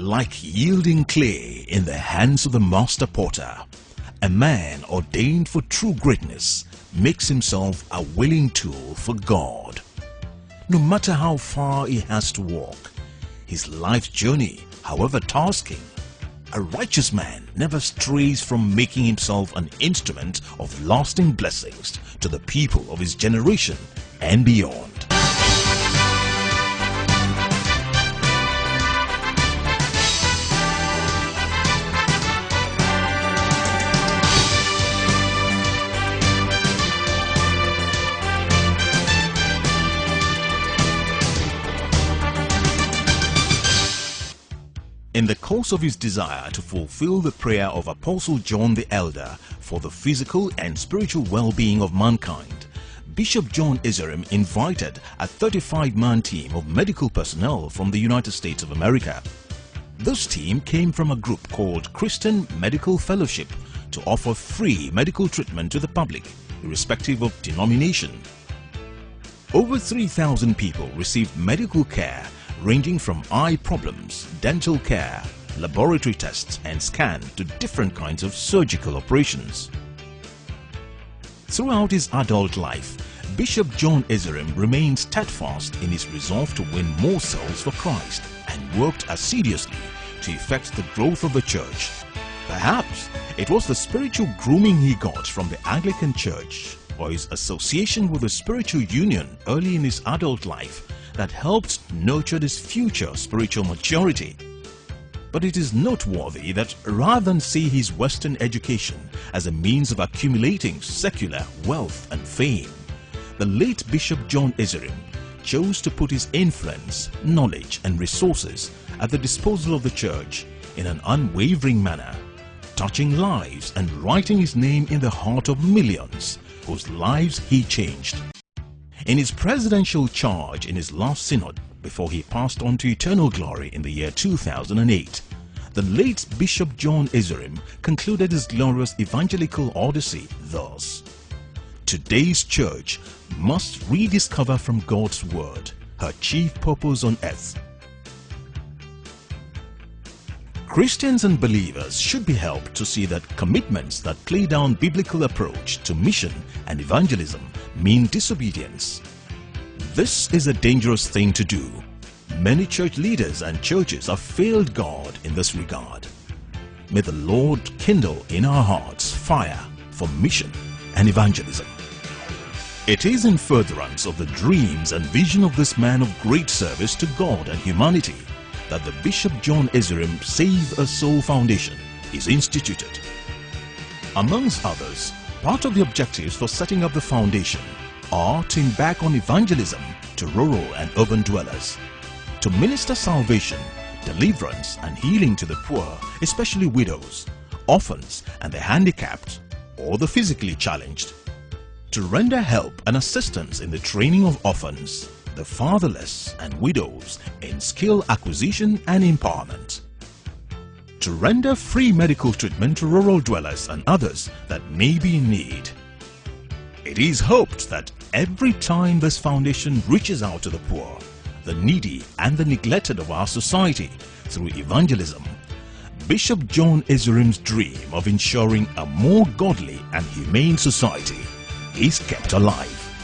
Like yielding clay in the hands of the master potter, a man ordained for true greatness makes himself a willing tool for God. No matter how far he has to walk, his life's journey, however tasking, a righteous man never strays from making himself an instrument of lasting blessings to the people of his generation and beyond. In the course of his desire to fulfill the prayer of Apostle John the Elder for the physical and spiritual well-being of mankind, Bishop John Ezirim invited a 35-man team of medical personnel from the United States of America. This team came from a group called Christian Medical Fellowship to offer free medical treatment to the public, irrespective of denomination. Over 3,000 people received medical care ranging from eye problems, dental care, laboratory tests and scan to different kinds of surgical operations. Throughout his adult life, Bishop John Ezirim remained steadfast in his resolve to win more souls for Christ and worked assiduously to effect the growth of the church. Perhaps it was the spiritual grooming he got from the Anglican Church or his association with the spiritual union early in his adult life that helped nurture his future spiritual maturity. But it is noteworthy that rather than see his Western education as a means of accumulating secular wealth and fame, the late Bishop John Ezirim chose to put his influence, knowledge and resources at the disposal of the church in an unwavering manner, touching lives and writing his name in the heart of millions whose lives he changed. In his presidential charge in his last synod before he passed on to eternal glory in the year 2008, the late Bishop John Ezirim concluded his glorious evangelical odyssey thus: "Today's church must rediscover from God's word her chief purpose on earth." Christians and believers should be helped to see that commitments that play down biblical approach to mission and evangelism mean disobedience. This is a dangerous thing to do. Many church leaders and churches have failed God in this regard. May the Lord kindle in our hearts fire for mission and evangelism. It is in furtherance of the dreams and vision of this man of great service to God and humanity that the Bishop John Ezirim Save a Soul Foundation is instituted. Amongst others, part of the objectives for setting up the foundation are to embark on evangelism to rural and urban dwellers, to minister salvation, deliverance and healing to the poor, especially widows, orphans and the handicapped or the physically challenged, to render help and assistance in the training of orphans, the fatherless and widows in skill acquisition and empowerment, to render free medical treatment to rural dwellers and others that may be in need. It is hoped that every time this foundation reaches out to the poor, the needy and the neglected of our society through evangelism, Bishop John Ezirim's dream of ensuring a more godly and humane society is kept alive.